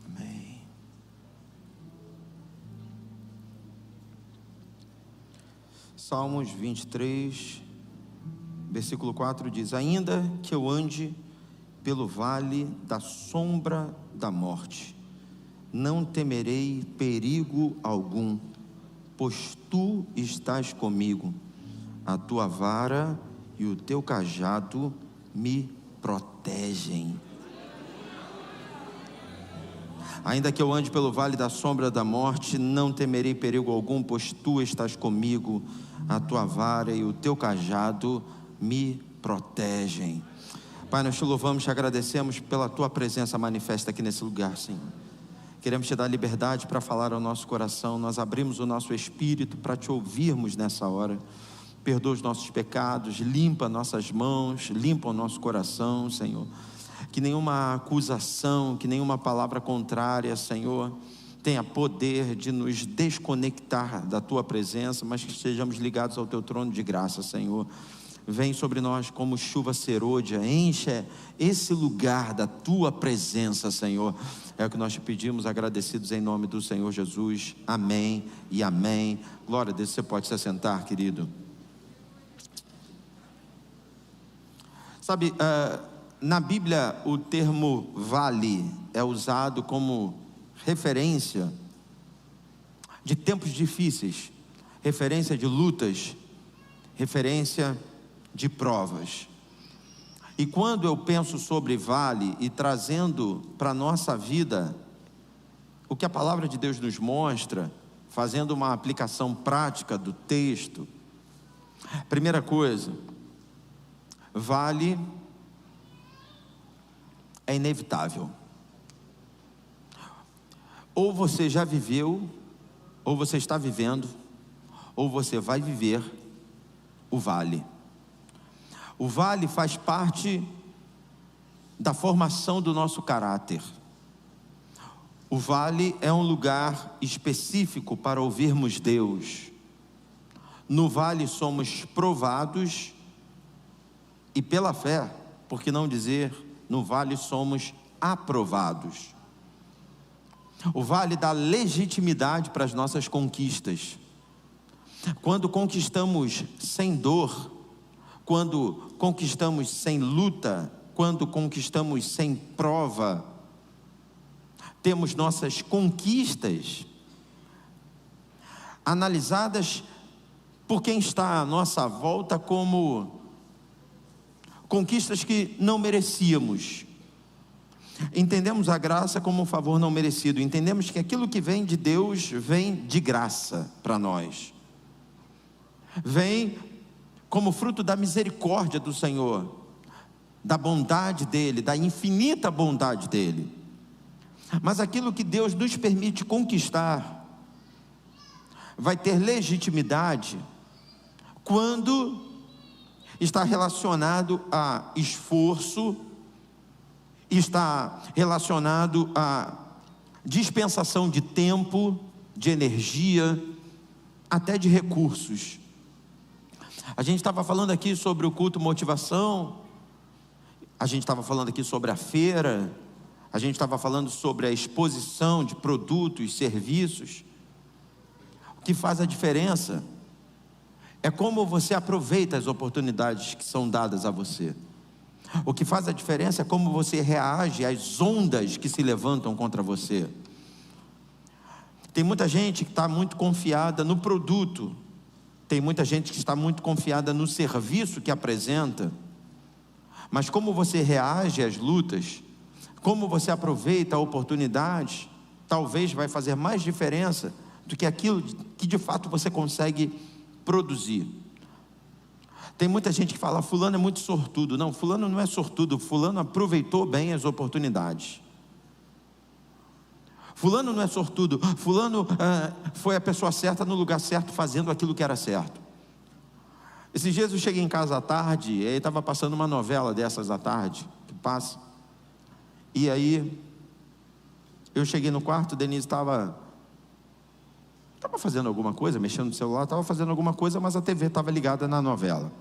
Amém. Salmos 23, versículo 4 diz: ainda que eu ande pelo vale da sombra da morte, não temerei perigo algum, pois tu estás comigo, a tua vara e o teu cajado me protegem. Ainda que eu ande pelo vale da sombra da morte, não temerei perigo algum, pois tu estás comigo, a tua vara e o teu cajado me protegem. Pai, nós te louvamos, te agradecemos pela tua presença manifesta aqui nesse lugar, Senhor. Queremos te dar liberdade para falar ao nosso coração. Nós abrimos o nosso espírito para te ouvirmos nessa hora. Perdoa os nossos pecados, limpa nossas mãos, limpa o nosso coração, Senhor. Que nenhuma acusação, que nenhuma palavra contrária, Senhor, tenha poder de nos desconectar da tua presença, mas que estejamos ligados ao teu trono de graça, Senhor. Vem sobre nós como chuva serôdia, enche esse lugar da tua presença, Senhor. É o que nós te pedimos, agradecidos em nome do Senhor Jesus. Amém e amém. Glória a Deus. Você pode se assentar, querido. Sabe, na Bíblia o termo vale é usado como referência de tempos difíceis, referência de lutas, referência de provas. E quando eu penso sobre vale e trazendo para a nossa vida o que a palavra de Deus nos mostra, fazendo uma aplicação prática do texto, primeira coisa, vale é inevitável. Ou você já viveu, ou você está vivendo, ou você vai viver o vale. O vale faz parte da formação do nosso caráter. O vale é um lugar específico para ouvirmos Deus. No vale somos provados e pela fé, por que não dizer, no vale somos aprovados. O vale dá legitimidade para as nossas conquistas. Quando conquistamos sem dor, quando conquistamos sem luta, quando conquistamos sem prova, temos nossas conquistas analisadas por quem está à nossa volta como conquistas que não merecíamos. Entendemos a graça como um favor não merecido. Entendemos que aquilo que vem de Deus vem de graça para nós. Vem como fruto da misericórdia do Senhor, da bondade dEle, da infinita bondade dEle. Mas aquilo que Deus nos permite conquistar vai ter legitimidade quando está relacionado a esforço, está relacionado a dispensação de tempo, de energia, até de recursos. A gente estava falando aqui sobre o culto motivação, a gente estava falando aqui sobre a feira, a gente estava falando sobre a exposição de produtos, serviços. O que faz a diferença é como você aproveita as oportunidades que são dadas a você. O que faz a diferença é como você reage às ondas que se levantam contra você. Tem muita gente que está muito confiada no produto, tem muita gente que está muito confiada no serviço que apresenta, mas como você reage às lutas, como você aproveita a oportunidade, talvez vai fazer mais diferença do que aquilo que de fato você consegue produzir. Tem muita gente que fala, fulano é muito sortudo. Não, fulano não é sortudo, fulano aproveitou bem as oportunidades. Fulano não é sortudo, fulano foi a pessoa certa no lugar certo, fazendo aquilo que era certo. Esses dias eu cheguei em casa à tarde, e aí estava passando uma novela dessas à tarde, que passa, e aí eu cheguei no quarto, Denise estava fazendo alguma coisa, mexendo no celular, estava fazendo alguma coisa, mas a TV estava ligada na novela.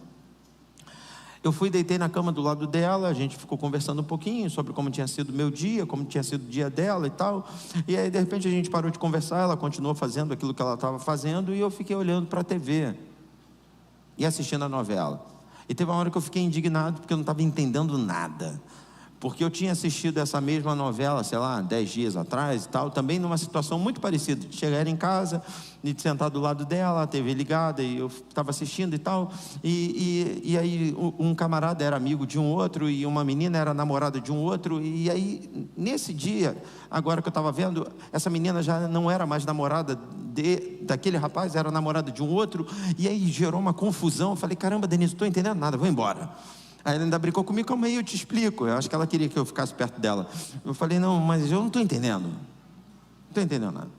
eu fui, deitei na cama do lado dela, a gente ficou conversando um pouquinho sobre como tinha sido o meu dia, como tinha sido o dia dela e tal. E aí de repente a gente parou de conversar, ela continuou fazendo aquilo que ela estava fazendo, e eu fiquei olhando para a TV e assistindo a novela. E teve uma hora que eu fiquei indignado, porque eu não estava entendendo nada, porque eu tinha assistido essa mesma novela, sei lá, 10 dias atrás e tal, também numa situação muito parecida, de chegar em casa e de sentar do lado dela, a TV ligada, e eu estava assistindo e tal, e aí um camarada era amigo de um outro, e uma menina era namorada de um outro, e aí nesse dia, agora que eu estava vendo, essa menina já não era mais namorada daquele rapaz, era namorada de um outro, e aí gerou uma confusão. Eu falei, caramba, Denise, não estou entendendo nada, vou embora. Aí ela ainda brincou comigo, calma aí, eu te explico. Eu acho que ela queria que eu ficasse perto dela. Eu falei, não, mas eu não estou entendendo. Não estou entendendo nada.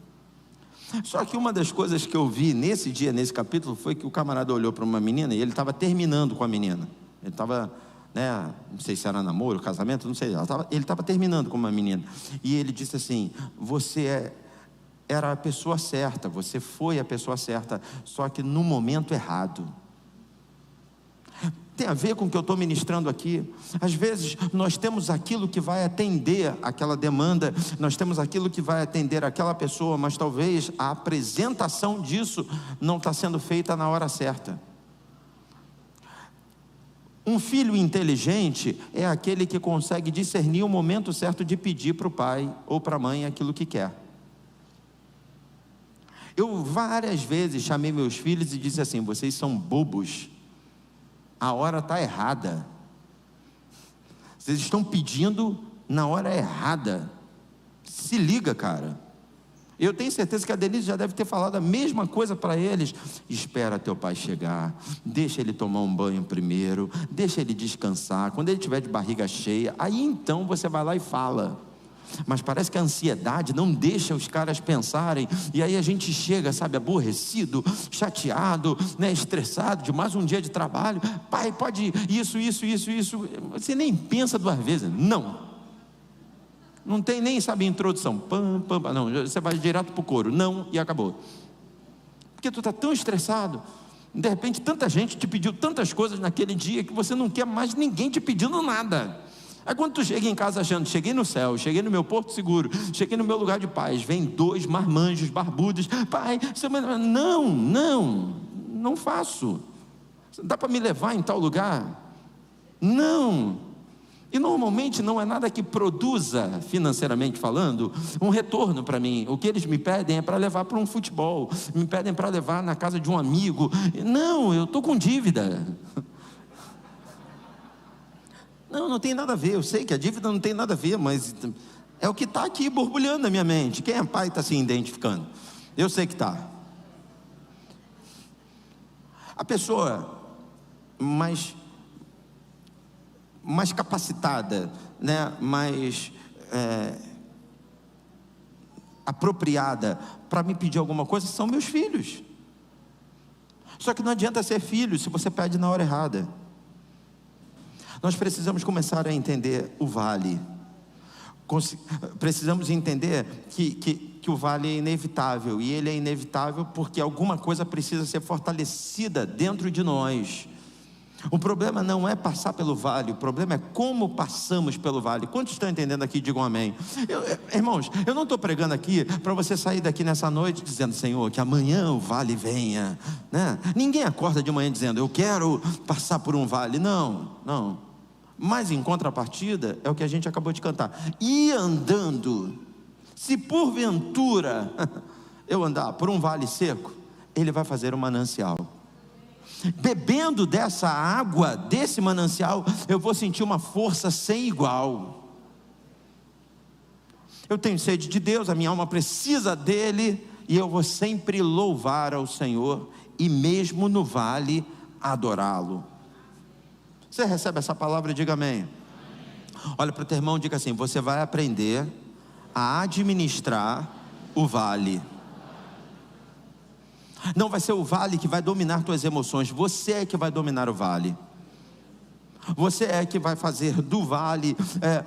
Só que uma das coisas que eu vi nesse dia, nesse capítulo, foi que o camarada olhou para uma menina e ele estava terminando com a menina. Ele estava, não sei se era namoro, casamento, não sei. Ele estava terminando com uma menina. E ele disse assim, era a pessoa certa, você foi a pessoa certa, só que no momento errado. Tem a ver com o que eu estou ministrando aqui. Às vezes nós temos aquilo que vai atender aquela demanda, nós temos aquilo que vai atender aquela pessoa, mas talvez a apresentação disso não está sendo feita na hora certa. Um filho inteligente é aquele que consegue discernir o momento certo de pedir para o pai ou para a mãe aquilo que quer. Eu várias vezes chamei meus filhos e disse assim, vocês são bobos, a hora está errada, vocês estão pedindo na hora errada, se liga, cara. Eu tenho certeza que a Denise já deve ter falado a mesma coisa para eles. Espera teu pai chegar, deixa ele tomar um banho primeiro, deixa ele descansar, quando ele estiver de barriga cheia, aí então você vai lá e fala. Mas parece que a ansiedade não deixa os caras pensarem, e aí a gente chega, sabe, aborrecido, chateado, estressado de mais um dia de trabalho. Pai, pode isso, você nem pensa duas vezes, não tem nem, sabe, introdução, não, você vai direto para o coro, não, e acabou, porque tu está tão estressado, de repente tanta gente te pediu tantas coisas naquele dia, que você não quer mais ninguém te pedindo nada. Aí quando tu chega em casa achando, cheguei no céu, cheguei no meu porto seguro, cheguei no meu lugar de paz, vem 2 marmanjos barbudos, pai, você... não faço, dá para me levar em tal lugar? Não. E normalmente não é nada que produza, financeiramente falando, um retorno para mim. O que eles me pedem é para levar para um futebol, me pedem para levar na casa de um amigo. Não, eu estou com dívida. Não tem nada a ver, eu sei que a dívida não tem nada a ver, mas é o que está aqui borbulhando na minha mente. Quem é pai está se identificando, eu sei que está. A pessoa mais capacitada, mais apropriada para me pedir alguma coisa são meus filhos. Só que não adianta ser filho se você pede na hora errada. Nós precisamos começar a entender o vale. Precisamos entender que o vale é inevitável. E ele é inevitável porque alguma coisa precisa ser fortalecida dentro de nós. O problema não é passar pelo vale, o problema é como passamos pelo vale. Quantos estão entendendo aqui? Digam amém. Irmãos, eu não estou pregando aqui para você sair daqui nessa noite dizendo, Senhor, que amanhã o vale venha, Ninguém acorda de manhã dizendo, eu quero passar por um vale. Não. Mas em contrapartida, é o que a gente acabou de cantar, e andando, se porventura eu andar por um vale seco, Ele vai fazer um manancial. Bebendo dessa água, desse manancial, eu vou sentir uma força sem igual. Eu tenho sede de Deus, a minha alma precisa dEle, e eu vou sempre louvar ao Senhor, e mesmo no vale, adorá-lo. Você recebe essa palavra? Diga amém. Olha para o teu irmão e diga assim, você vai aprender a administrar o vale. Não vai ser o vale que vai dominar tuas emoções, você é que vai dominar o vale. Você é que vai fazer do vale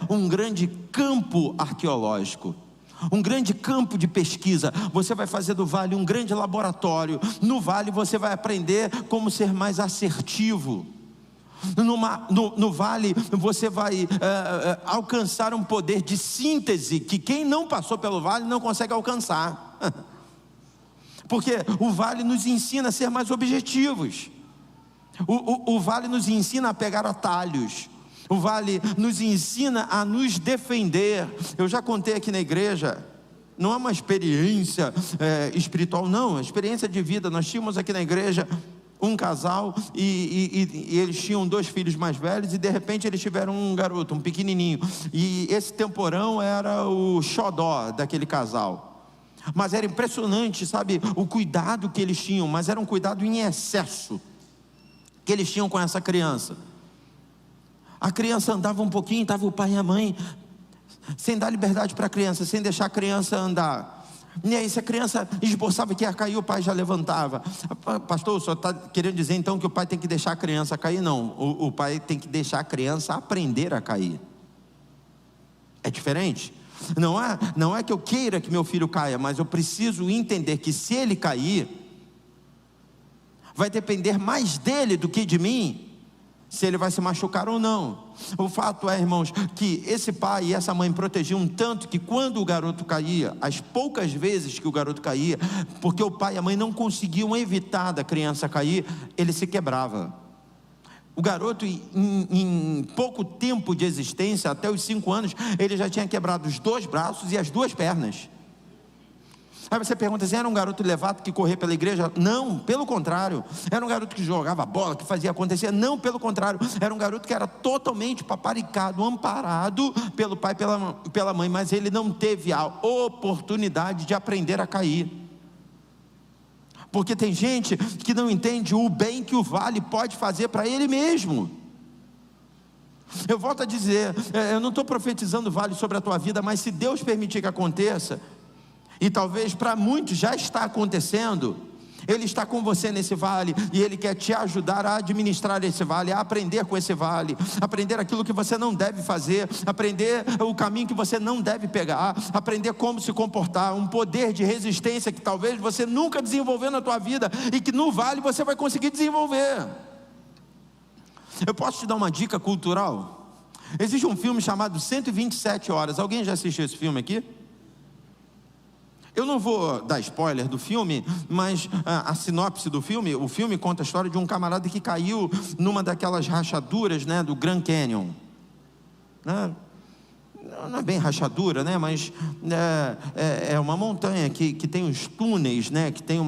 um grande campo arqueológico, um grande campo de pesquisa. Você vai fazer do vale um grande laboratório. No vale você vai aprender como ser mais assertivo. No vale você vai alcançar um poder de síntese que quem não passou pelo vale não consegue alcançar. Porque o vale nos ensina a ser mais objetivos. O vale nos ensina a pegar atalhos. O vale nos ensina a nos defender. Eu já contei aqui na igreja, não é uma experiência espiritual, não, é uma experiência de vida. Nós tínhamos aqui na igreja um casal e eles tinham 2 filhos mais velhos, e de repente eles tiveram um garoto, um pequenininho, e esse temporão era o xodó daquele casal. Mas era impressionante, sabe, o cuidado que eles tinham, mas era um cuidado em excesso que eles tinham com essa criança. A criança andava um pouquinho, estava o pai e a mãe sem dar liberdade para a criança, sem deixar a criança andar. E aí, se a criança esboçava que ia cair, o pai já levantava. Pastor, o senhor está querendo dizer então que o pai tem que deixar a criança cair? Não, o pai tem que deixar a criança aprender a cair. É diferente. Não é que eu queira que meu filho caia, mas eu preciso entender que se ele cair, vai depender mais dele do que de mim, se ele vai se machucar ou não. O fato é, irmãos, que esse pai e essa mãe protegiam tanto que quando o garoto caía, as poucas vezes que o garoto caía, porque o pai e a mãe não conseguiam evitar da criança cair, ele se quebrava. O garoto, em pouco tempo de existência, até os 5 anos, ele já tinha quebrado os 2 braços e as 2 pernas. Aí você pergunta assim, era um garoto levado que corria pela igreja? Não, pelo contrário. Era um garoto que jogava bola, que fazia acontecer? Não, pelo contrário. Era um garoto que era totalmente paparicado, amparado pelo pai e pela mãe, mas ele não teve a oportunidade de aprender a cair. Porque tem gente que não entende o bem que o vale pode fazer para ele mesmo. Eu volto a dizer, eu não estou profetizando vale sobre a tua vida, mas se Deus permitir que aconteça, e talvez para muitos já está acontecendo, Ele está com você nesse vale, e Ele quer te ajudar a administrar esse vale, a aprender com esse vale, aprender aquilo que você não deve fazer, aprender o caminho que você não deve pegar, aprender como se comportar, um poder de resistência que talvez você nunca desenvolveu na tua vida, e que no vale você vai conseguir desenvolver. Eu posso te dar uma dica cultural? Existe um filme chamado 127 Horas, alguém já assistiu esse filme aqui? Eu não vou dar spoiler do filme, mas a sinopse do filme, o filme conta a história de um camarada que caiu numa daquelas rachaduras, né, do Grand Canyon. Não é bem rachadura, né, mas é uma montanha que tem uns túneis, né, que tem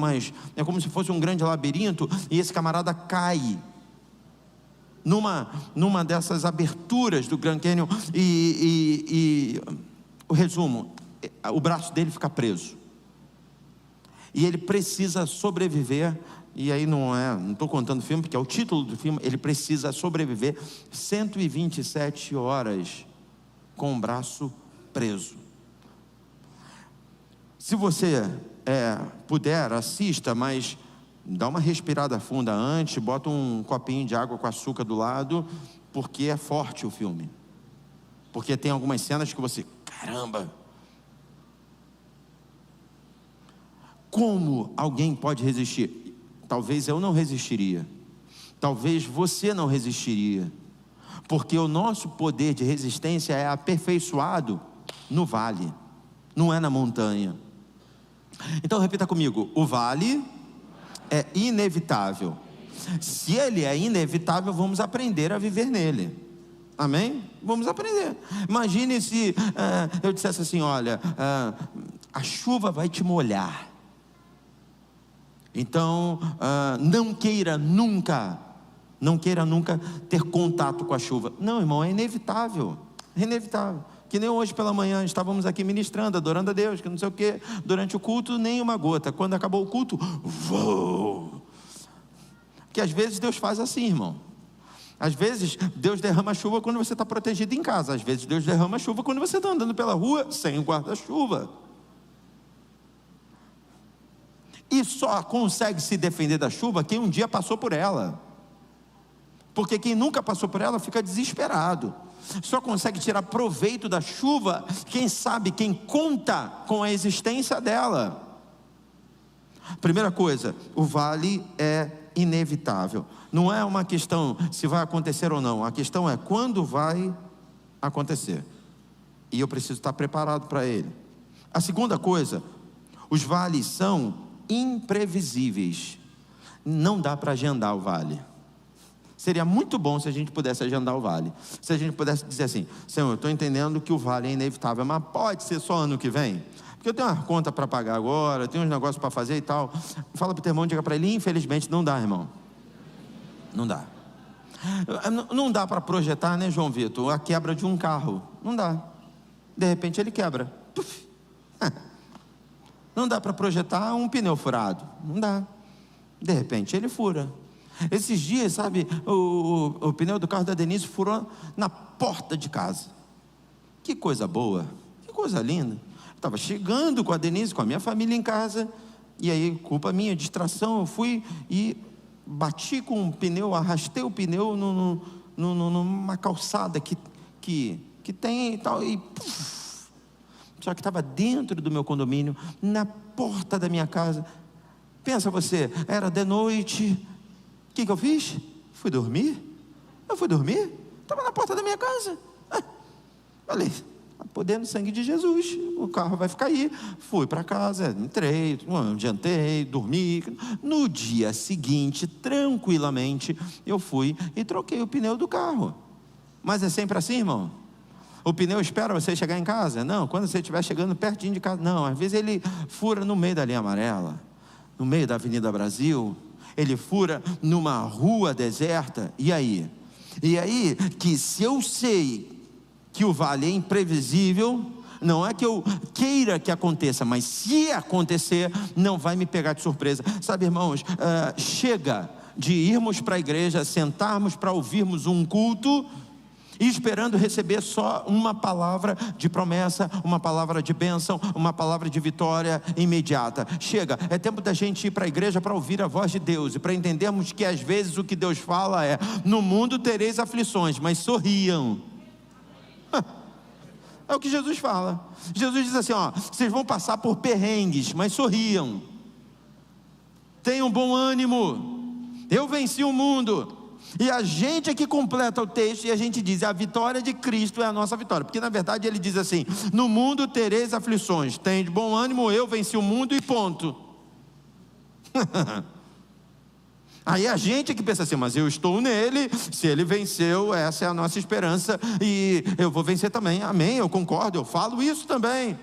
é como se fosse um grande labirinto, e esse camarada cai numa dessas aberturas do Grand Canyon, e o resumo, o braço dele fica preso, e ele precisa sobreviver. E aí não estou contando o filme, porque é o título do filme. Ele precisa sobreviver 127 horas com o braço preso. Se você puder, assista, mas dá uma respirada funda antes, bota um copinho de água com açúcar do lado, porque é forte o filme, porque tem algumas cenas que você, caramba, como alguém pode resistir? Talvez eu não resistiria, talvez você não resistiria, porque o nosso poder de resistência é aperfeiçoado no vale, não é na montanha. Então repita comigo: o vale é inevitável. Se ele é inevitável, vamos aprender a viver nele. Amém? Vamos aprender. Imagine se eu dissesse assim: olha, a chuva vai te molhar, então não queira nunca ter contato com a chuva. Não, irmão, é inevitável. É inevitável. Que nem hoje pela manhã estávamos aqui ministrando, adorando a Deus, que não sei o que, durante o culto nem uma gota. Quando acabou o culto, que às vezes Deus faz assim, irmão. Às vezes Deus derrama chuva quando você está protegido em casa. Às vezes Deus derrama chuva quando você está andando pela rua sem o guarda-chuva. E só consegue se defender da chuva quem um dia passou por ela, porque quem nunca passou por ela fica desesperado. Só consegue tirar proveito da chuva quem sabe, quem conta com a existência dela. Primeira coisa, o vale é inevitável. Não é uma questão se vai acontecer ou não, a questão é quando vai acontecer, e eu preciso estar preparado para ele. A segunda coisa, os vales são imprevisíveis. Não dá para agendar o vale. Seria muito bom se a gente pudesse agendar o vale, se a gente pudesse dizer assim: Senhor, eu estou entendendo que o vale é inevitável, mas pode ser só ano que vem, porque eu tenho uma conta para pagar agora, eu tenho uns negócios para fazer e tal. Fala para o teu irmão, diga para ele: infelizmente não dá, irmão. Não dá. Não dá para projetar, né, João Vitor, a quebra de um carro. Não dá. De repente ele quebra. Puf. Não dá para projetar um pneu furado. Não dá. De repente ele fura. Esses dias, sabe, o pneu do carro da Denise furou na porta de casa. Que coisa boa, que coisa linda. Estava chegando com a Denise, com a minha família em casa, e aí, culpa minha, distração, eu fui e bati com o pneu, arrastei o pneu numa calçada que tem e tal, e puff, só que estava dentro do meu condomínio, na porta da minha casa. Pensa você, era de noite. O que eu fiz? Fui dormir. Eu fui dormir, estava na porta da minha casa. Falei, poder no sangue de Jesus, o carro vai ficar aí. Fui para casa, entrei, jantei, dormi. No dia seguinte, tranquilamente, eu fui e troquei o pneu do carro. Mas é sempre assim, irmão? O pneu espera você chegar em casa? Não, quando você estiver chegando pertinho de casa. Não, às vezes ele fura no meio da linha amarela, no meio da Avenida Brasil. Ele fura numa rua deserta. E aí? E aí que se eu sei que o vale é imprevisível, não é que eu queira que aconteça, mas se acontecer, não vai me pegar de surpresa. Sabe, irmãos, chega de irmos para a igreja, sentarmos para ouvirmos um culto e esperando receber só uma palavra de promessa, uma palavra de bênção, uma palavra de vitória imediata. Chega, é tempo da gente ir para a igreja para ouvir a voz de Deus e para entendermos que às vezes o que Deus fala é: no mundo tereis aflições, mas sorriam. É o que Jesus fala. Jesus diz assim: ó, vocês vão passar por perrengues, mas sorriam. Tenham bom ânimo. Eu venci o mundo. E a gente é que completa o texto e a gente diz: a vitória de Cristo é a nossa vitória. Porque na verdade ele diz assim: no mundo tereis aflições, tem de bom ânimo, eu venci o mundo e ponto. Aí a gente é que pensa assim: mas eu estou nele, se ele venceu, essa é a nossa esperança e eu vou vencer também. Amém, eu concordo, eu falo isso também.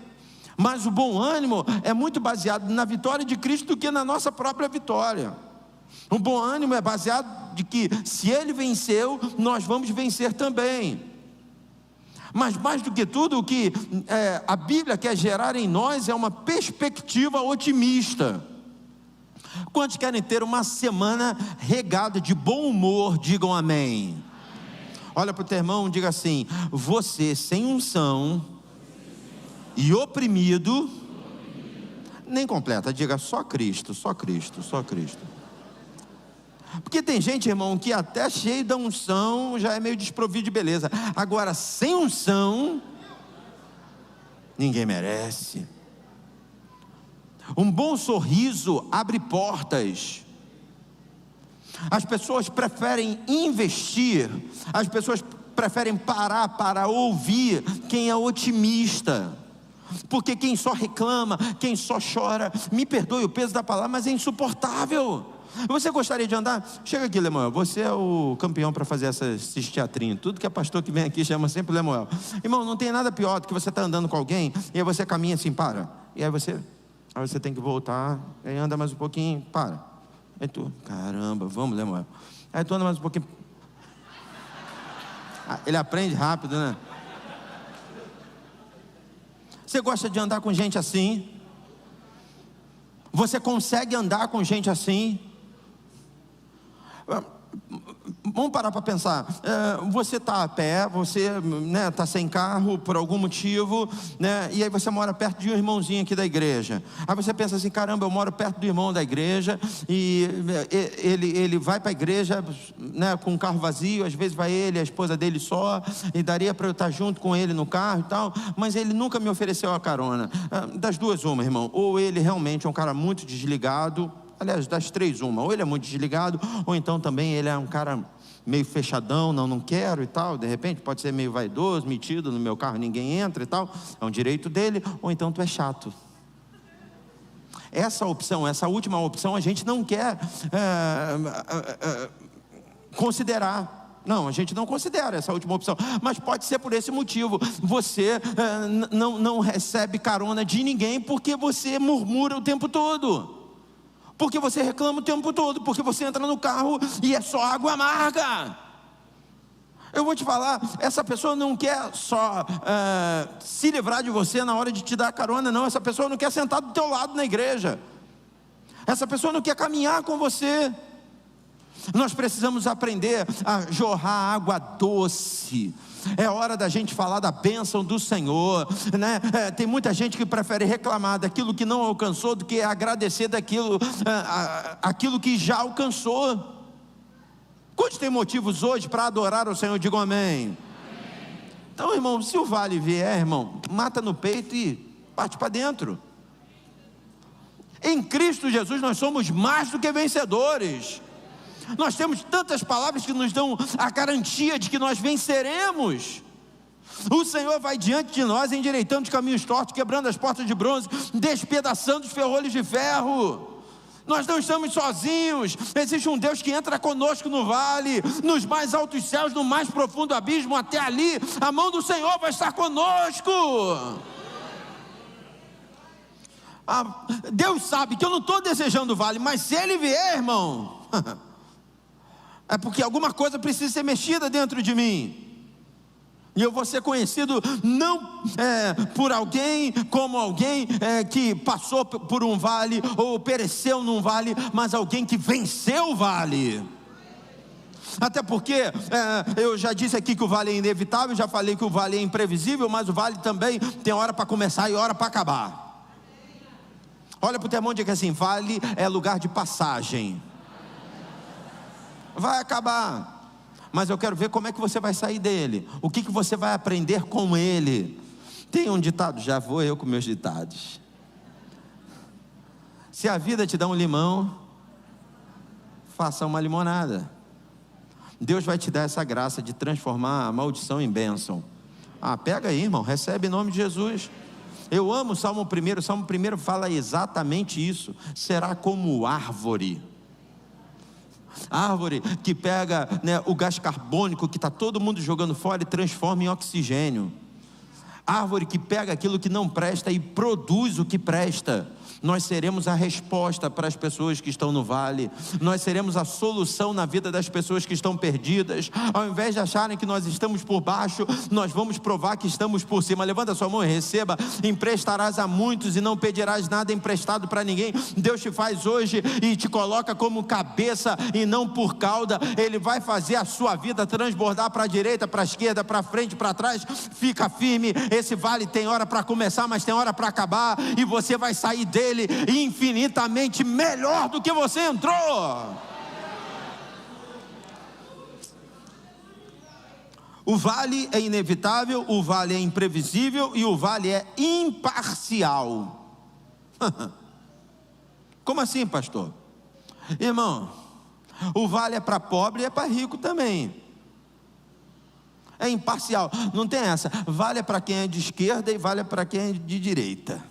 Mas o bom ânimo é muito baseado na vitória de Cristo do que na nossa própria vitória. O bom ânimo é baseado de que se ele venceu, nós vamos vencer também. Mas mais do que tudo, o que a Bíblia quer gerar em nós é uma perspectiva otimista. Quantos querem ter uma semana regada de bom humor? Digam amém. Olha para o teu irmão e diga assim: você sem unção e oprimido, nem completa, diga só Cristo, só Cristo, só Cristo. Porque tem gente, irmão, que até cheio da unção já é meio desprovido de beleza. Agora, sem unção, ninguém merece. Um bom sorriso abre portas. As pessoas preferem investir, as pessoas preferem parar para ouvir quem é otimista. Porque quem só reclama, quem só chora, me perdoe o peso da palavra, mas é insuportável. Você gostaria de andar? Chega aqui, Lemuel, você é o campeão para fazer esses teatrinhos. Tudo que é pastor que vem aqui chama sempre Lemuel. Irmão, não tem nada pior do que você estar andando com alguém e aí você caminha assim, para. E aí você tem que voltar, aí anda mais um pouquinho, para. Aí tu, caramba, vamos, Lemuel. Aí tu anda mais um pouquinho. Ele aprende rápido, né? Você gosta de andar com gente assim? Você consegue andar com gente assim? Vamos parar para pensar. Você está a pé, você está sem carro por algum motivo, né? E aí você mora perto de um irmãozinho aqui da igreja. Aí você pensa assim: caramba, eu moro perto do irmão da igreja e ele vai para a igreja, né, com um carro vazio. Às vezes vai ele, a esposa dele só, e daria para eu estar junto com ele no carro e tal, mas ele nunca me ofereceu a carona. Das duas uma, irmão: ou ele realmente é um cara muito desligado, Aliás, das três uma, ou ele é muito desligado, ou então também ele é um cara meio fechadão, não quero e tal, de repente pode ser meio vaidoso, metido, no meu carro ninguém entra e tal, é um direito dele, ou então tu é chato. Essa opção, essa última opção a gente não quer considerar. Não, a gente não considera essa última opção, mas pode ser por esse motivo. Você não recebe carona de ninguém porque você murmura o tempo todo, porque você reclama o tempo todo, porque você entra no carro e é só água amarga. Eu vou te falar, essa pessoa não quer só se livrar de você na hora de te dar carona, não. Essa pessoa não quer sentar do teu lado na igreja, essa pessoa não quer caminhar com você. Nós precisamos aprender a jorrar água doce. É hora da gente falar da bênção do Senhor, né? Tem muita gente que prefere reclamar daquilo que não alcançou do que agradecer aquilo que já alcançou. Quantos tem motivos hoje para adorar o Senhor? Digo amém. Então, irmão, se o vale vier, irmão, mata no peito e parte para dentro. Em Cristo Jesus nós somos mais do que vencedores. Nós temos tantas palavras que nos dão a garantia de que nós venceremos. O Senhor vai diante de nós, endireitando os caminhos tortos, quebrando as portas de bronze, despedaçando os ferrolhos de ferro. Nós não estamos sozinhos. Existe um Deus que entra conosco no vale, nos mais altos céus, no mais profundo abismo. Até ali, a mão do Senhor vai estar conosco. Deus sabe que eu não estou desejando o vale, mas se Ele vier, irmão, é porque alguma coisa precisa ser mexida dentro de mim. E eu vou ser conhecido não por alguém como alguém que passou por um vale ou pereceu num vale, mas alguém que venceu o vale. Até porque eu já disse aqui que o vale é inevitável, já falei que o vale é imprevisível, mas o vale também tem hora para começar e hora para acabar. Olha para o teu irmão e diga assim: vale é lugar de passagem. Vai acabar, mas eu quero ver como é que você vai sair dele, o que você vai aprender com ele. Tem um ditado, já vou eu com meus ditados: se a vida te dá um limão, faça uma limonada. Deus vai te dar essa graça de transformar a maldição em bênção. Pega aí, irmão, recebe em nome de Jesus. Eu amo o Salmo 1, o Salmo 1 fala exatamente isso. Será como árvore que pega, né, o gás carbônico que está todo mundo jogando fora e transforma em oxigênio. Árvore que pega aquilo que não presta e produz o que presta. Nós seremos a resposta para as pessoas que estão no vale. Nós seremos a solução na vida das pessoas que estão perdidas. Ao invés de acharem que nós estamos por baixo, nós vamos provar que estamos por cima. Levanta sua mão e receba. Emprestarás a muitos e não pedirás nada emprestado para ninguém. Deus te faz hoje e te coloca como cabeça e não por cauda. Ele vai fazer a sua vida transbordar para a direita, para a esquerda, para frente, para trás. Fica firme. Esse vale tem hora para começar, mas tem hora para acabar, e você vai sair dele infinitamente melhor do que você entrou. O vale é inevitável, o vale é imprevisível e o vale é imparcial. Como assim, pastor? Irmão, o vale é para pobre e é para rico também. É imparcial, não tem essa. Vale é para quem é de esquerda e vale é para quem é de direita.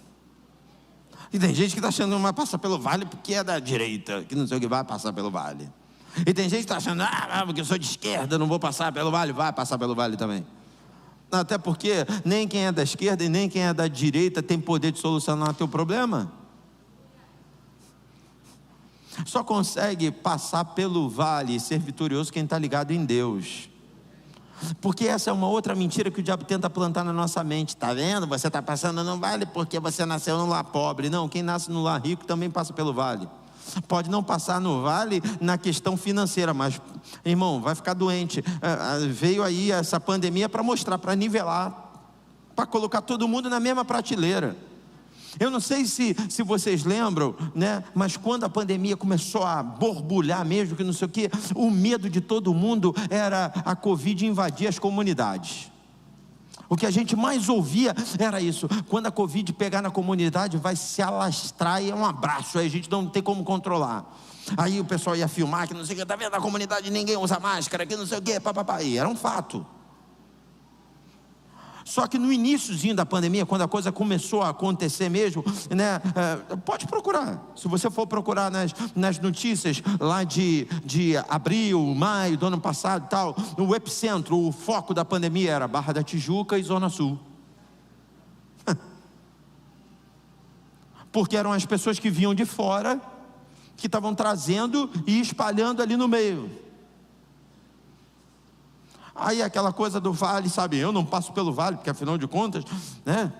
E tem gente que está achando que vai passar pelo vale porque é da direita, que não sei o que vai passar pelo vale. E tem gente que está achando, porque eu sou de esquerda, não vou passar pelo vale. Vai passar pelo vale também. Até porque nem quem é da esquerda e nem quem é da direita tem poder de solucionar o teu problema. Só consegue passar pelo vale e ser vitorioso quem está ligado em Deus. Porque essa é uma outra mentira que o diabo tenta plantar na nossa mente. Está vendo? Você está passando no vale porque você nasceu num lar pobre. Não, quem nasce no lar rico também passa pelo vale. Pode não passar no vale na questão financeira, mas, irmão, vai ficar doente. Veio aí essa pandemia para mostrar, para nivelar, para colocar todo mundo na mesma prateleira. Eu não sei se vocês lembram, né? Mas quando a pandemia começou a borbulhar mesmo, que não sei o que, o medo de todo mundo era a Covid invadir as comunidades. O que a gente mais ouvia era isso: quando a Covid pegar na comunidade, vai se alastrar e é um abraço, aí a gente não tem como controlar. Aí o pessoal ia filmar, que não sei o que, tá vendo, na comunidade ninguém usa máscara, que não sei o que, papapá, e era um fato. Só que no iníciozinho da pandemia, quando a coisa começou a acontecer mesmo, né, pode procurar, se você for procurar nas notícias lá de abril, maio do ano passado e tal, no epicentro, o foco da pandemia era Barra da Tijuca e Zona Sul. Porque eram as pessoas que vinham de fora, que estavam trazendo e espalhando ali no meio. Aí aquela coisa do vale, sabe, eu não passo pelo vale, porque afinal de contas, né,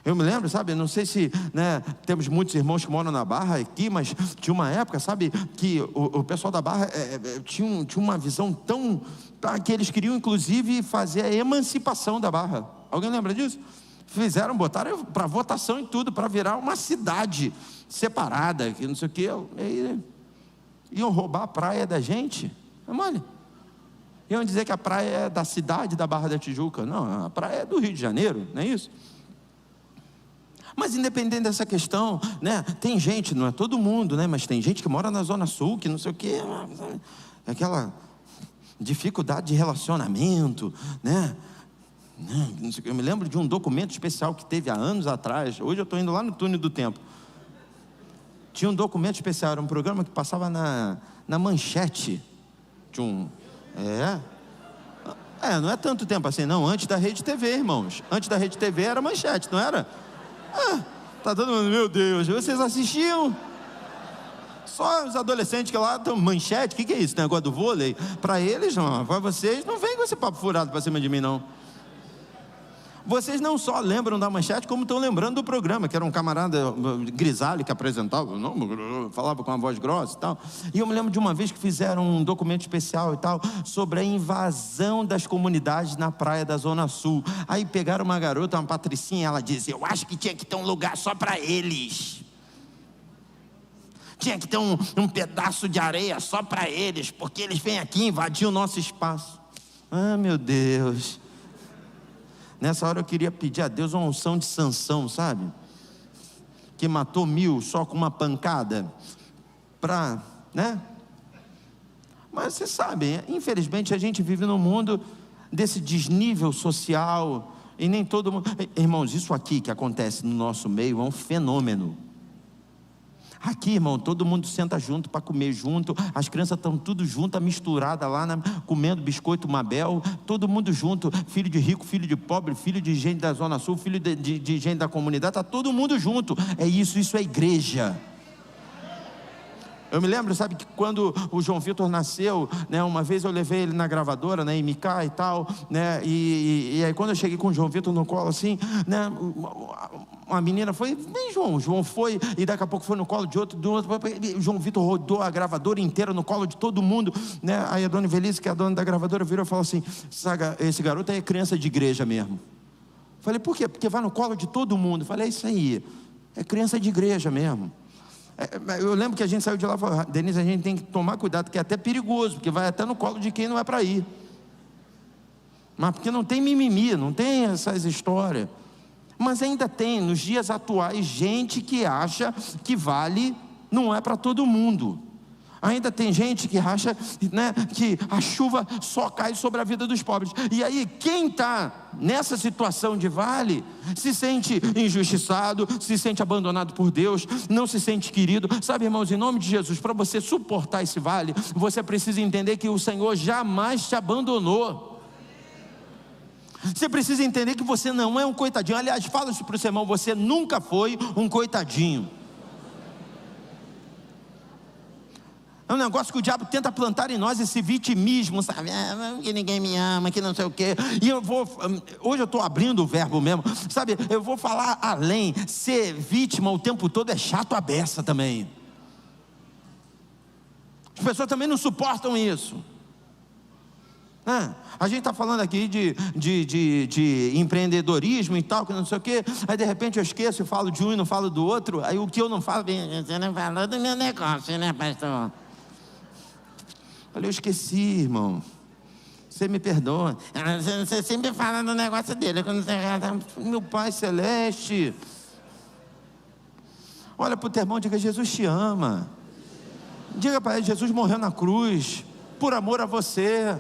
eu me lembro, sabe, não sei se, né, temos muitos irmãos que moram na Barra aqui, mas tinha uma época, sabe, que o pessoal da Barra tinha uma visão tão, que eles queriam inclusive fazer a emancipação da Barra. Alguém lembra disso? Fizeram, botaram para votação e tudo, para virar uma cidade separada, que não sei o que, iam roubar a praia da gente, olha. Iam dizer que a praia é da cidade da Barra da Tijuca. Não, a praia é do Rio de Janeiro, não é isso? Mas independente dessa questão, né, tem gente, não é todo mundo, né, mas tem gente que mora na Zona Sul, que não sei o quê, aquela dificuldade de relacionamento, né? Eu me lembro de um documento especial que teve há anos atrás. Hoje eu estou indo lá no túnel do tempo. Tinha um documento especial, era um programa que passava na manchete de um... não é tanto tempo assim, não. Antes da Rede TV, irmãos. Antes da Rede TV era manchete, não era? Tá todo mundo, meu Deus, vocês assistiam? Só os adolescentes que lá estão, manchete, o que é isso? Negócio do vôlei? Para eles, não, para vocês, não vem com esse papo furado para cima de mim, não. Vocês não só lembram da manchete, como estão lembrando do programa, que era um camarada grisalho que apresentava, falava com uma voz grossa e tal. E eu me lembro de uma vez que fizeram um documento especial e tal, sobre a invasão das comunidades na praia da Zona Sul. Aí pegaram uma garota, uma patricinha, ela disse: eu acho que tinha que ter um lugar só para eles. Tinha que ter um pedaço de areia só para eles, porque eles vêm aqui invadir o nosso espaço. Meu Deus. Nessa hora eu queria pedir a Deus uma unção de Sansão, sabe? Que matou 1000 só com uma pancada. Né? Mas vocês sabem, infelizmente a gente vive num mundo desse desnível social. E nem todo mundo... Irmãos, isso aqui que acontece no nosso meio é um fenômeno. Aqui, irmão, todo mundo senta junto para comer junto. As crianças estão tudo juntas, misturadas lá, comendo biscoito Mabel. Todo mundo junto, filho de rico, filho de pobre, filho de gente da Zona Sul, filho de gente da comunidade. Está todo mundo junto. É isso é igreja. Eu me lembro, sabe, que quando o João Vitor nasceu, né, uma vez eu levei ele na gravadora, né, em Micá e tal, né, e aí quando eu cheguei com o João Vitor no colo assim, né, uma menina foi, vem João foi, e daqui a pouco foi no colo de outro, o João Vitor rodou a gravadora inteira no colo de todo mundo, né, aí a dona Velise, que é a dona da gravadora, virou e falou assim: esse garoto é criança de igreja mesmo. Falei, por quê? Porque vai no colo de todo mundo. Falei, é isso aí, é criança de igreja mesmo. Eu lembro que a gente saiu de lá e falou: Denise, a gente tem que tomar cuidado, que é até perigoso, porque vai até no colo de quem não é para ir. Mas porque não tem mimimi, não tem essas histórias. Mas ainda tem, nos dias atuais, gente que acha que vale não é para todo mundo. Ainda tem gente que acha, né, que a chuva só cai sobre a vida dos pobres. E aí quem está nessa situação de vale se sente injustiçado, se sente abandonado por Deus, não se sente querido. Sabe, irmãos, em nome de Jesus, para você suportar esse vale, você precisa entender que o Senhor jamais te abandonou. Você precisa entender que você não é um coitadinho. Aliás, fala isso para o seu irmão: você nunca foi um coitadinho. É um negócio que o diabo tenta plantar em nós, esse vitimismo, sabe? Que ninguém me ama, que não sei o quê. E hoje eu estou abrindo o verbo mesmo, sabe? Eu vou falar além. Ser vítima o tempo todo é chato a beça também. As pessoas também não suportam isso. A gente está falando aqui de empreendedorismo e tal, que não sei o quê. Aí de repente eu esqueço, eu falo de um e não falo do outro. Aí o que eu não falo, você não falou do meu negócio, né, pastor? Falei, eu esqueci, irmão. Você me perdoa. Você sempre fala do negócio dele. Meu Pai Celeste. Olha para o teu irmão e diga: Jesus te ama. Diga para ele: Jesus morreu na cruz por amor a você.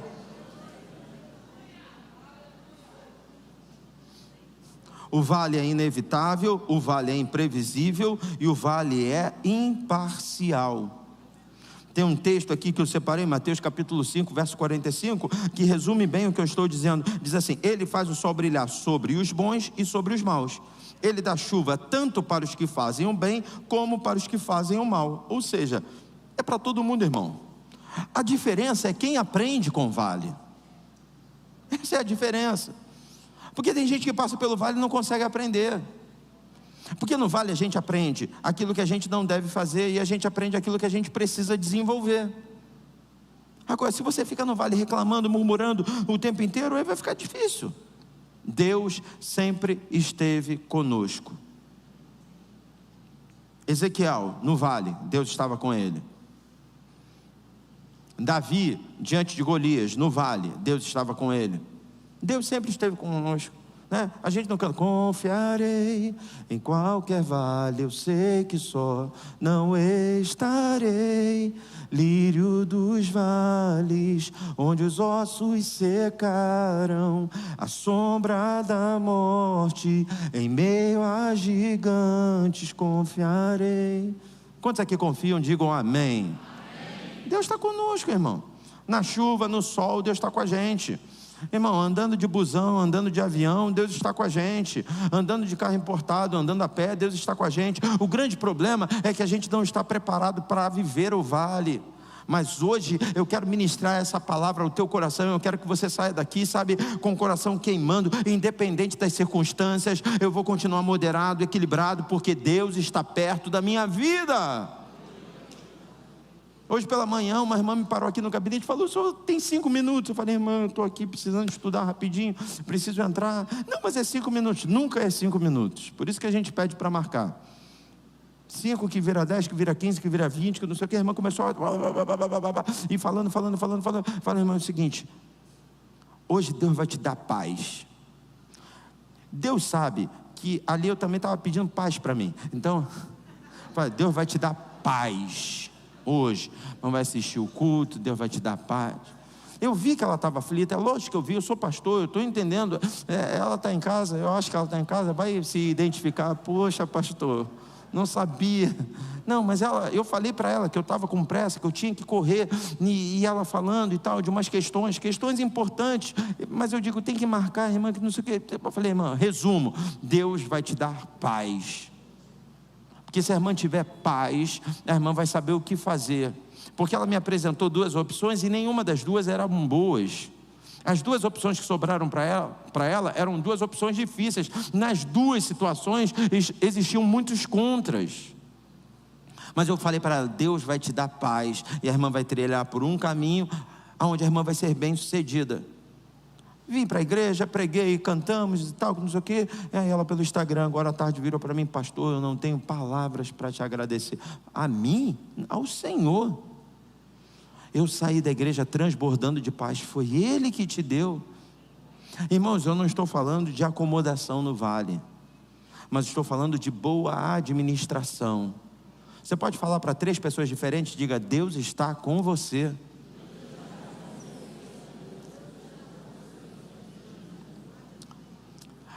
O vale é inevitável, o vale é imprevisível e o vale é imparcial. Tem um texto aqui que eu separei, Mateus capítulo 5, verso 45, que resume bem o que eu estou dizendo. Diz assim: Ele faz o sol brilhar sobre os bons e sobre os maus. Ele dá chuva tanto para os que fazem o bem, como para os que fazem o mal. Ou seja, é para todo mundo, irmão. A diferença é quem aprende com o vale. Essa é a diferença. Porque tem gente que passa pelo vale e não consegue aprender. Porque no vale a gente aprende aquilo que a gente não deve fazer e a gente aprende aquilo que a gente precisa desenvolver. Agora, se você fica no vale reclamando, murmurando o tempo inteiro, aí vai ficar difícil. Deus sempre esteve conosco. Ezequiel, no vale, Deus estava com ele. Davi, diante de Golias, no vale, Deus estava com ele. Deus sempre esteve conosco, né? A gente não canta: confiarei em qualquer vale, eu sei que só não estarei. Lírio dos vales, onde os ossos secaram, a sombra da morte, em meio a gigantes confiarei. Quantos aqui confiam? Digam amém. Deus está conosco, irmão. Na chuva, no sol, Deus está com a gente. Irmão, andando de busão, andando de avião, Deus está com a gente. Andando de carro importado, andando a pé, Deus está com a gente. O grande problema é que a gente não está preparado para viver o vale. Mas hoje eu quero ministrar essa palavra ao teu coração. Eu quero que você saia daqui, sabe, com o coração queimando, independente das circunstâncias. Eu vou continuar moderado, equilibrado, porque Deus está perto da minha vida. Hoje pela manhã uma irmã me parou aqui no gabinete e falou: o senhor tem 5 minutos? Eu falei: irmã, eu estou aqui precisando estudar rapidinho, preciso entrar. Não, mas é 5 minutos. Nunca é 5 minutos. Por isso que a gente pede para marcar. 5 que vira 10, que vira 15, que vira 20, que não sei o que. A irmã começou a... e falando. Falei: irmã, é o seguinte, hoje Deus vai te dar paz. Deus sabe que ali eu também estava pedindo paz para mim. Então, Deus vai te dar paz hoje. Não vai assistir o culto, Deus vai te dar paz. Eu vi que ela estava aflita, é lógico que eu vi, eu sou pastor, eu estou entendendo. Ela está em casa, eu acho que ela está em casa, vai se identificar: poxa, pastor, não sabia. Não, mas eu falei para ela que eu estava com pressa, que eu tinha que correr, e ela falando e tal, de umas questões importantes, mas eu digo: tem que marcar, irmã, que não sei o que. Eu falei: irmã, resumo, Deus vai te dar paz. Porque se a irmã tiver paz, a irmã vai saber o que fazer. Porque ela me apresentou 2 opções e nenhuma das 2 eram boas. As 2 opções que sobraram para ela eram 2 opções difíceis. Nas 2 situações existiam muitos contras. Mas eu falei para ela: Deus vai te dar paz. E a irmã vai trilhar por um caminho onde a irmã vai ser bem sucedida. Vim para a igreja, preguei, cantamos e tal, não sei o quê. E aí ela pelo Instagram, agora à tarde, virou para mim: pastor, eu não tenho palavras para te agradecer. A mim? Ao Senhor. Eu saí da igreja transbordando de paz. Foi Ele que te deu. Irmãos, eu não estou falando de acomodação no vale, mas estou falando de boa administração. Você pode falar para 3 pessoas diferentes? Diga: Deus está com você.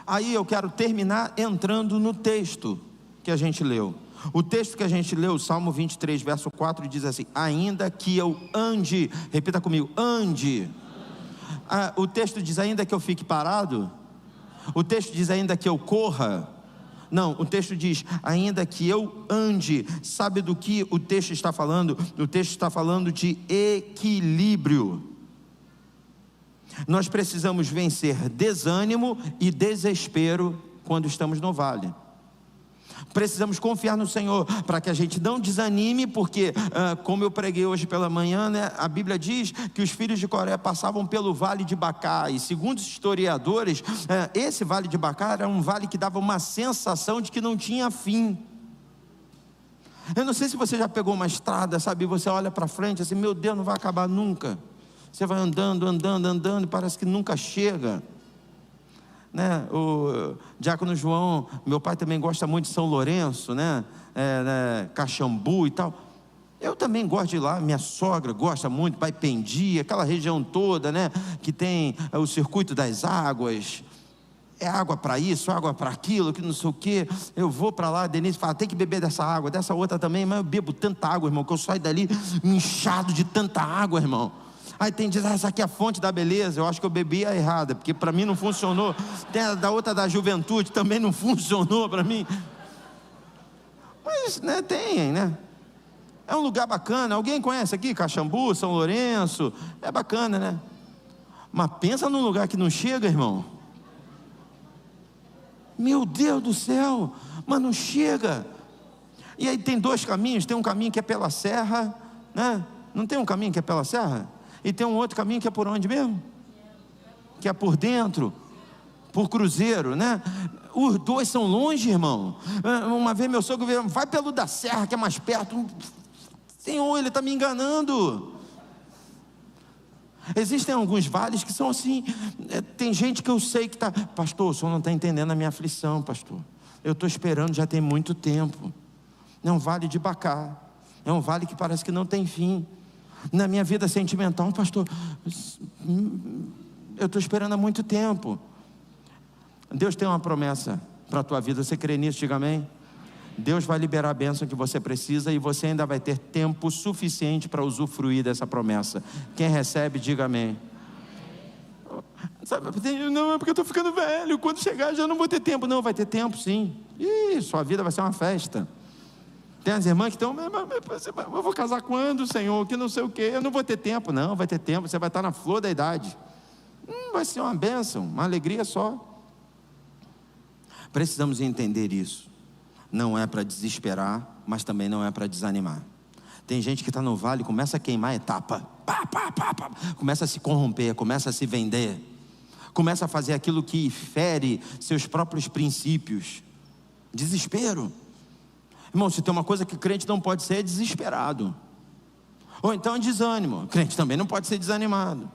Aí eu quero terminar entrando no texto que a gente leu. O texto que a gente leu, Salmo 23, verso 4, diz assim: ainda que eu ande, repita comigo, ande. O texto diz: ainda que eu fique parado? O texto diz: ainda que eu corra? Não, o texto diz: ainda que eu ande. Sabe do que o texto está falando? O texto está falando de equilíbrio. Nós precisamos vencer desânimo e desespero quando estamos no vale. Precisamos confiar no Senhor para que a gente não desanime, porque como eu preguei hoje pela manhã, né, a Bíblia diz que os filhos de Coré passavam pelo vale de Bacar, e segundo os historiadores, esse vale de Bacar era um vale que dava uma sensação de que não tinha fim. Eu não sei se você já pegou uma estrada, sabe, você olha para frente assim: meu Deus, não vai acabar nunca. Você vai andando, andando, andando, e parece que nunca chega, né? O Diácono João, meu pai também gosta muito de São Lourenço, né? Caxambu e tal. Eu também gosto de ir lá, minha sogra gosta muito, Baipendi, aquela região toda, né? Que tem o circuito das águas, é água para isso, água para aquilo, que não sei o quê. Eu vou para lá, a Denise fala, tem que beber dessa água, dessa outra também, mas eu bebo tanta água, irmão, que eu saio dali inchado de tanta água, irmão. Aí tem que dizer, essa aqui é a fonte da beleza. Eu acho que eu bebi a errada, porque para mim não funcionou. Tem a da outra da juventude, também não funcionou para mim. Mas, né, tem, né? É um lugar bacana. Alguém conhece aqui Caxambu, São Lourenço? É bacana, né? Mas pensa num lugar que não chega, irmão. Meu Deus do céu, mas não chega. E aí tem dois caminhos. Tem um caminho que é pela serra, né? Não tem um caminho que é pela serra? E tem um outro caminho que é por onde mesmo? Que é por dentro, por Cruzeiro, né? Os dois são longe, irmão. Uma vez meu sogro veio, vai pelo da serra que é mais perto. Senhor, ele está me enganando. Existem alguns vales que são assim. Tem gente que eu sei que está, pastor, o senhor não está entendendo a minha aflição, pastor. Eu estou esperando já tem muito tempo. É um vale de Bacá. É um vale que parece que não tem fim. Na minha vida sentimental, pastor, eu estou esperando há muito tempo. Deus tem uma promessa para a tua vida. Você crê nisso? Diga amém. Deus vai liberar a bênção que você precisa e você ainda vai ter tempo suficiente para usufruir dessa promessa. Quem recebe, diga amém. Sabe, não, é porque eu estou ficando velho, quando chegar já não vou ter tempo. Não, vai ter tempo sim. Sua vida vai ser uma festa. Tem as irmãs que estão, eu vou casar quando, Senhor, que não sei o que, eu não vou ter tempo. Não, vai ter tempo, você vai estar na flor da idade. Vai ser uma bênção, uma alegria só. Precisamos entender isso. Não é para desesperar, mas também não é para desanimar. Tem gente que está no vale, começa a queimar etapa, começa a se corromper, começa a se vender, começa a fazer aquilo que fere seus próprios princípios. Desespero. Irmão, se tem uma coisa que o crente não pode ser, é desesperado. Ou então é desânimo. O crente também não pode ser desanimado.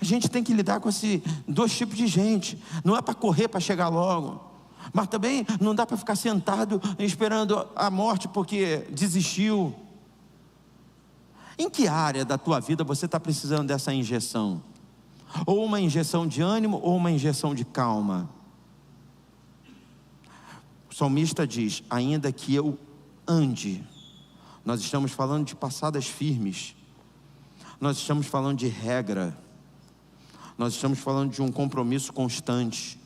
A gente tem que lidar com esses dois tipos de gente. Não é para correr, para chegar logo. Mas também não dá para ficar sentado esperando a morte porque desistiu. Em que área da tua vida você está precisando dessa injeção? Ou uma injeção de ânimo ou uma injeção de calma? O salmista diz, ainda que eu ande. Nós estamos falando de passadas firmes. Nós estamos falando de regra. Nós estamos falando de um compromisso constante.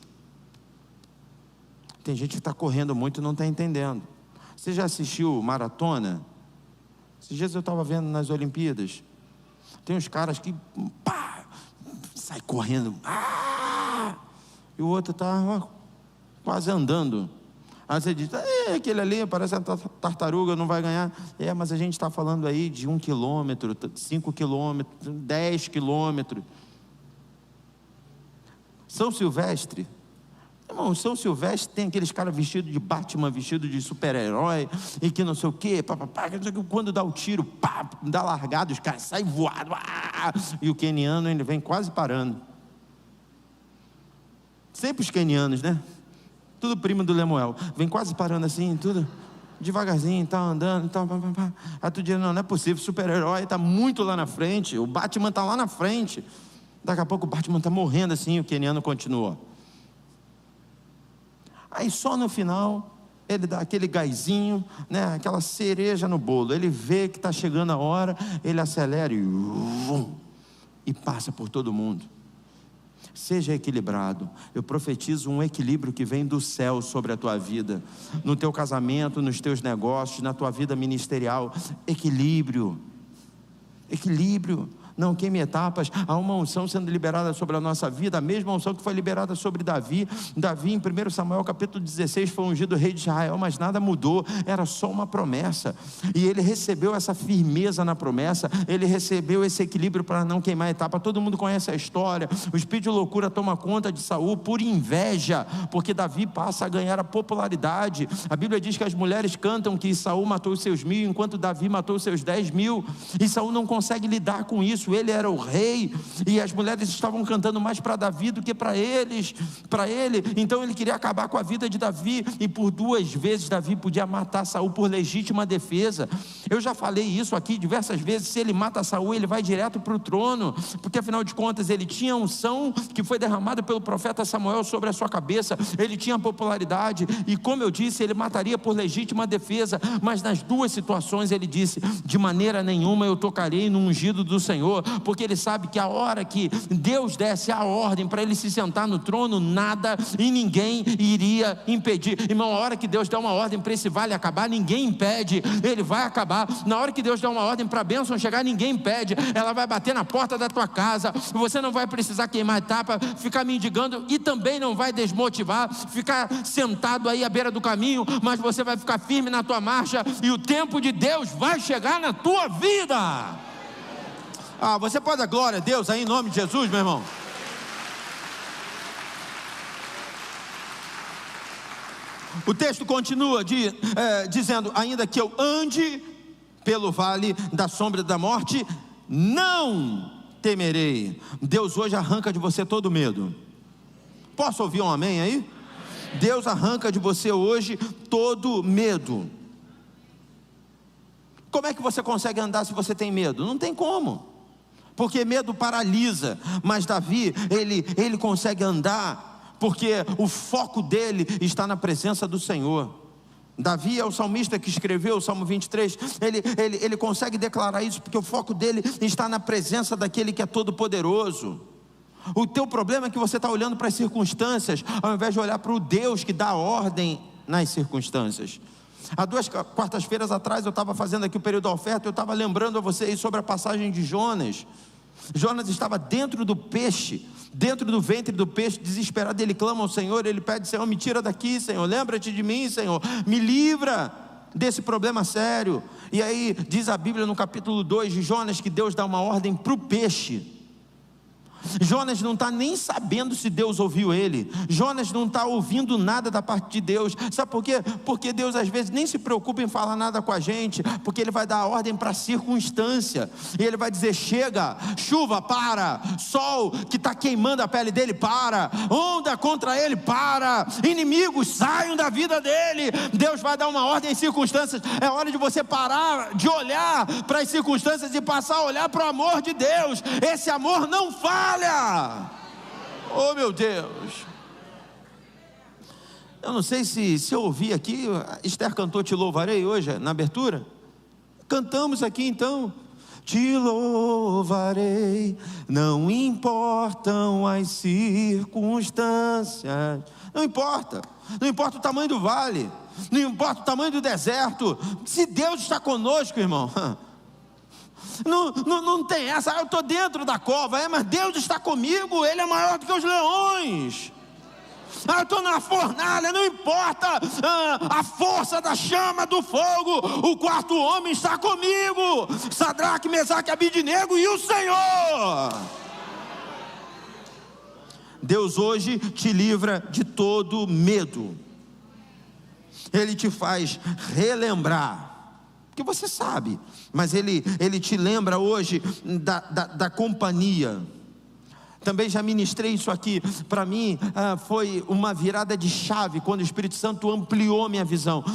Tem gente que está correndo muito e não está entendendo. Você já assistiu maratona? Esses dias eu estava vendo nas Olimpíadas. Tem uns caras que sai correndo. E o outro está quase andando. Aí você diz, aquele ali parece uma tartaruga, não vai ganhar. Mas a gente está falando aí de 1 quilômetro, 5 quilômetros, 10 quilômetros. São Silvestre. Irmão, São Silvestre tem aqueles caras vestidos de Batman, vestidos de super-herói, e que não sei o quê, quando dá o tiro, dá largada, os caras saem voados, e o queniano ele vem quase parando. Sempre os quenianos, né? Tudo primo do Lemuel, vem quase parando assim, tudo devagarzinho, tá andando, tá. Aí tu diz, não é possível, o super-herói está muito lá na frente, o Batman está lá na frente. Daqui a pouco o Batman está morrendo assim, o queniano continua. Aí só no final, ele dá aquele gásinho, né, aquela cereja no bolo. Ele vê que está chegando a hora, ele acelera e passa por todo mundo. Seja equilibrado. Eu profetizo um equilíbrio que vem do céu sobre a tua vida. No teu casamento, nos teus negócios, na tua vida ministerial. Equilíbrio. Equilíbrio. não queime etapas. Há uma unção sendo liberada sobre a nossa vida, a mesma unção que foi liberada sobre Davi. Davi, em 1 Samuel capítulo 16, foi ungido rei de Israel, mas nada mudou, era só uma promessa, e ele recebeu essa firmeza na promessa, ele recebeu esse equilíbrio para não queimar etapa. Todo mundo conhece a história. O espírito de loucura toma conta de Saul por inveja, porque Davi passa a ganhar a popularidade. A Bíblia diz que as mulheres cantam que Saul matou os seus 1000, enquanto Davi matou os seus 10.000, e Saul não consegue lidar com isso. Ele era o rei, e as mulheres estavam cantando mais para Davi do que para ele. Então ele queria acabar com a vida de Davi, e por 2 vezes Davi podia matar Saul por legítima defesa. Eu já falei isso aqui diversas vezes. Se ele mata Saul, ele vai direto para o trono, porque afinal de contas ele tinha a unção que foi derramada pelo profeta Samuel sobre a sua cabeça, ele tinha popularidade, e como eu disse, ele mataria por legítima defesa. Mas nas 2 situações ele disse: de maneira nenhuma eu tocarei no ungido do Senhor, porque ele sabe que a hora que Deus desse a ordem para ele se sentar no trono, nada e ninguém iria impedir. Irmão, a hora que Deus dá uma ordem para esse vale acabar, ninguém impede, ele vai acabar. Na hora que Deus dá uma ordem para a bênção chegar, ninguém impede, ela vai bater na porta da tua casa. Você não vai precisar queimar etapa, ficar mendigando, e também não vai desmotivar, ficar sentado aí à beira do caminho, mas você vai ficar firme na tua marcha, e o tempo de Deus vai chegar na tua vida. Você pode dar glória a Deus aí em nome de Jesus, meu irmão? O texto continua dizendo: ainda que eu ande pelo vale da sombra da morte, não temerei. Deus hoje arranca de você todo medo. Posso ouvir um amém aí? Deus arranca de você hoje todo medo. Como é que você consegue andar se você tem medo? Não tem como, porque medo paralisa. Mas Davi, ele consegue andar, porque o foco dele está na presença do Senhor. Davi é o salmista que escreveu o Salmo 23, ele consegue declarar isso, porque o foco dele está na presença daquele que é todo poderoso. O teu problema é que você está olhando para as circunstâncias, ao invés de olhar para o Deus que dá ordem nas circunstâncias. Há 2 quartas-feiras atrás eu estava fazendo aqui o período da oferta, eu estava lembrando a vocês sobre a passagem de Jonas. Jonas estava dentro do peixe, dentro do ventre do peixe, desesperado. Ele clama ao Senhor, ele pede: Senhor, me tira daqui, Senhor, lembra-te de mim, Senhor, me livra desse problema sério. E aí diz a Bíblia no capítulo 2 de Jonas que Deus dá uma ordem para o peixe. Jonas não está nem sabendo se Deus ouviu ele. Jonas não está ouvindo nada da parte de Deus. Sabe por quê? Porque Deus às vezes nem se preocupa em falar nada com a gente, porque Ele vai dar a ordem para a circunstância, e Ele vai dizer: chega, chuva, para, sol que está queimando a pele dele, para, onda contra ele, para, inimigos saiam da vida dele. Deus vai dar uma ordem às circunstâncias. É hora de você parar de olhar para as circunstâncias e passar a olhar para o amor de Deus. Esse amor não falha. Oh meu Deus, eu não sei se eu ouvi aqui, Esther cantou Te Louvarei hoje na abertura. Cantamos aqui então: te louvarei, não importam as circunstâncias. Não importa o tamanho do vale, não importa o tamanho do deserto, se Deus está conosco, irmão. Não tem essa: eu estou dentro da cova, mas Deus está comigo, Ele é maior do que os leões. Eu estou na fornalha, não importa a força da chama do fogo, o 4º homem está comigo, Sadraque, Mesaque e Abidnego, e o Senhor. Deus hoje te livra de todo medo. Ele te faz relembrar, porque você sabe, mas Ele te lembra hoje da companhia. Também já ministrei isso aqui. Para mim foi uma virada de chave quando o Espírito Santo ampliou minha visão.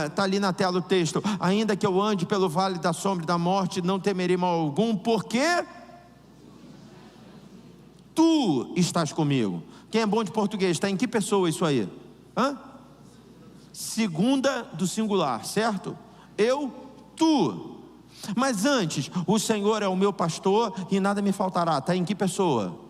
Está ali na tela o texto: ainda que eu ande pelo vale da sombra da morte, não temerei mal algum, porque Tu estás comigo. Quem é bom de português, está em que pessoa isso aí? Segunda do singular, certo? Eu, tu. Mas antes: o Senhor é o meu pastor e nada me faltará. Está em que pessoa?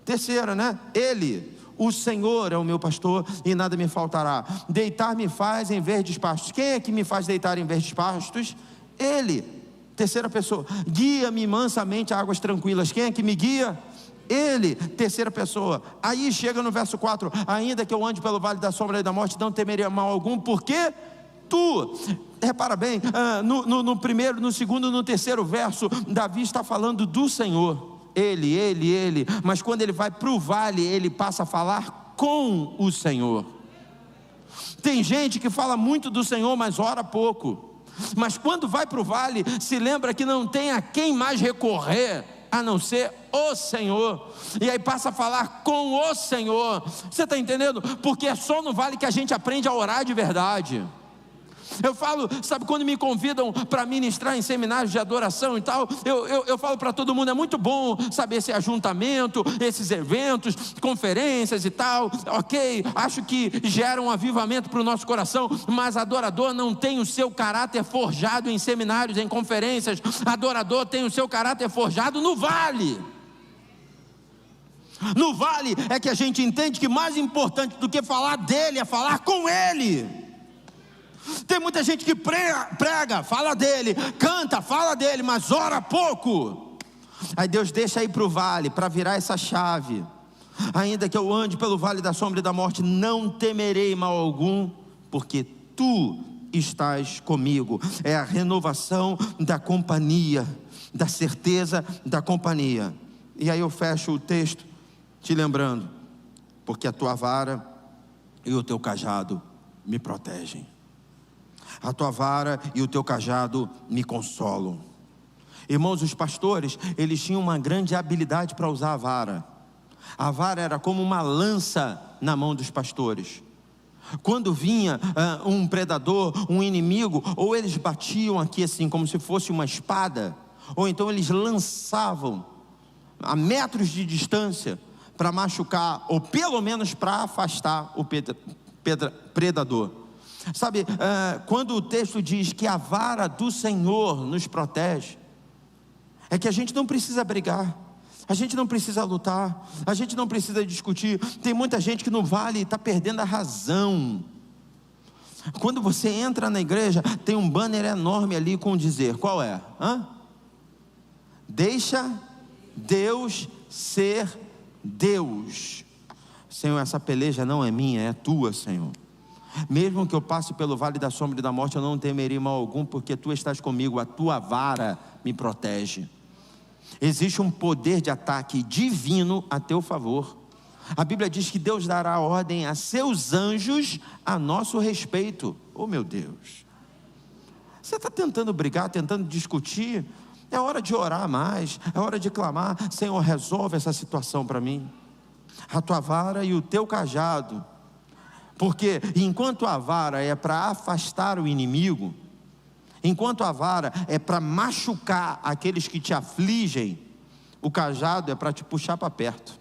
Terceira, né? Ele, o Senhor é o meu pastor e nada me faltará. Deitar me faz em verdes pastos. Quem é que me faz deitar em verdes pastos? Ele. Terceira pessoa, guia-me mansamente a águas tranquilas. Quem é que me guia? Ele. Terceira pessoa. Aí chega no verso 4, ainda que eu ande pelo vale da sombra e da morte, não temerei mal algum, porque tu. Repara bem, no primeiro, no segundo, no terceiro verso, Davi está falando do Senhor. Ele, mas quando ele vai para o vale, ele passa a falar com o Senhor. Tem gente que fala muito do Senhor, mas ora pouco. Mas quando vai para o vale, se lembra que não tem a quem mais recorrer, a não ser o Senhor. E aí passa a falar com o Senhor. Você está entendendo? Porque é só no vale que a gente aprende a orar de verdade. Eu falo, sabe, quando me convidam para ministrar em seminários de adoração e tal, eu falo para todo mundo, é muito bom saber esse ajuntamento, esses eventos, conferências e tal, ok, acho que gera um avivamento para o nosso coração, mas adorador não tem o seu caráter forjado em seminários, em conferências. Adorador tem o seu caráter forjado no vale. No vale é que a gente entende que mais importante do que falar dele é falar com ele. Tem muita gente que prega, fala dele, canta, fala dele, mas ora pouco. Aí Deus deixa ir para o vale, para virar essa chave. Ainda que eu ande pelo vale da sombra e da morte, não temerei mal algum, porque tu estás comigo. É a renovação da companhia, da certeza da companhia. E aí eu fecho o texto te lembrando, porque a tua vara e o teu cajado me protegem. A tua vara e o teu cajado me consolam. Irmãos, os pastores, eles tinham uma grande habilidade para usar a vara. A vara era como uma lança na mão dos pastores. Quando vinha um predador, um inimigo, ou eles batiam aqui assim, como se fosse uma espada, ou então eles lançavam a metros de distância para machucar, ou pelo menos para afastar o predador. Sabe, quando o texto diz que a vara do Senhor nos protege, é que a gente não precisa brigar, a gente não precisa lutar, a gente não precisa discutir. Tem muita gente que no vale está perdendo a razão. Quando você entra na igreja, tem um banner enorme ali com dizer, qual é? Deixa Deus ser Deus. Senhor, essa peleja não é minha, é tua, Senhor. Mesmo que eu passe pelo vale da sombra e da morte, eu não temerei mal algum, porque tu estás comigo, a tua vara me protege. Existe um poder de ataque divino a teu favor. A Bíblia diz que Deus dará ordem a seus anjos a nosso respeito. Oh meu Deus, você está tentando brigar, tentando discutir? É hora de orar mais, é hora de clamar, Senhor, resolve essa situação para mim. A tua vara e o teu cajado. Porque enquanto a vara é para afastar o inimigo, enquanto a vara é para machucar aqueles que te afligem, o cajado é para te puxar para perto.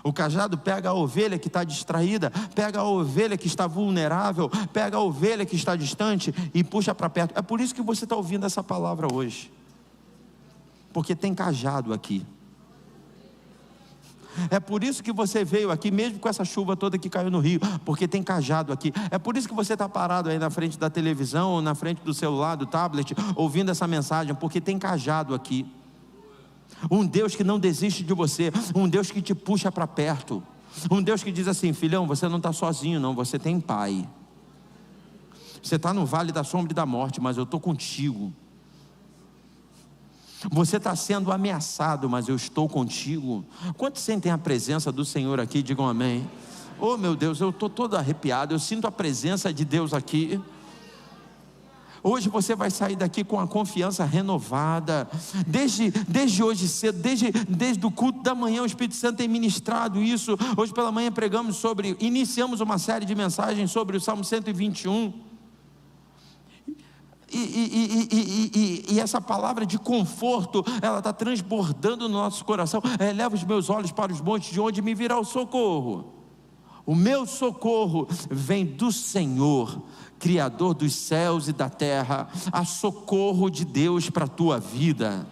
O cajado pega a ovelha que está distraída, pega a ovelha que está vulnerável, pega a ovelha que está distante e puxa para perto. É por isso que você está ouvindo essa palavra hoje, porque tem cajado aqui. É por isso que você veio aqui, mesmo com essa chuva toda que caiu no rio, porque tem cajado aqui. É por isso que você está parado aí na frente da televisão, ou na frente do celular, do tablet, ouvindo essa mensagem, porque tem cajado aqui. Um Deus que não desiste de você, um Deus que te puxa para perto, um Deus que diz assim, filhão, você não está sozinho não, você tem pai. Você está no vale da sombra e da morte, mas eu estou contigo. Você está sendo ameaçado, mas eu estou contigo. Quantos sentem a presença do Senhor aqui? Digam amém. Oh meu Deus, eu estou todo arrepiado, eu sinto a presença de Deus aqui. Hoje você vai sair daqui com a confiança renovada. Desde hoje cedo, desde o culto da manhã, o Espírito Santo tem ministrado isso. Hoje pela manhã iniciamos uma série de mensagens sobre o Salmo 121. E essa palavra de conforto, ela está transbordando no nosso coração. Eleva os meus olhos para os montes, de onde me virá o socorro. O meu socorro vem do Senhor, Criador dos céus e da terra. Há socorro de Deus para a tua vida.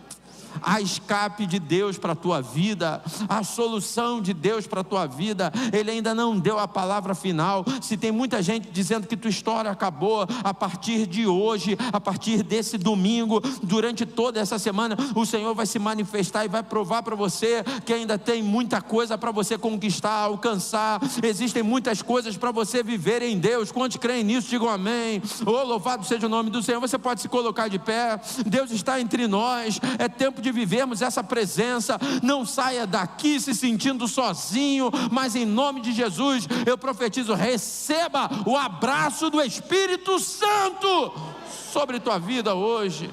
a escape de Deus para a tua vida, a solução de Deus para a tua vida. Ele ainda não deu a palavra final. Se tem muita gente dizendo que tua história acabou, a partir de hoje, a partir desse domingo, durante toda essa semana, o Senhor vai se manifestar e vai provar para você que ainda tem muita coisa para você conquistar, alcançar. Existem muitas coisas para você viver em Deus. Quantos creem nisso, digam amém. Oh, louvado seja o nome do Senhor. Você pode se colocar de pé. Deus está entre nós. É tempo de vivermos essa presença. Não saia daqui se sentindo sozinho, mas em nome de Jesus eu profetizo: receba o abraço do Espírito Santo sobre tua vida hoje.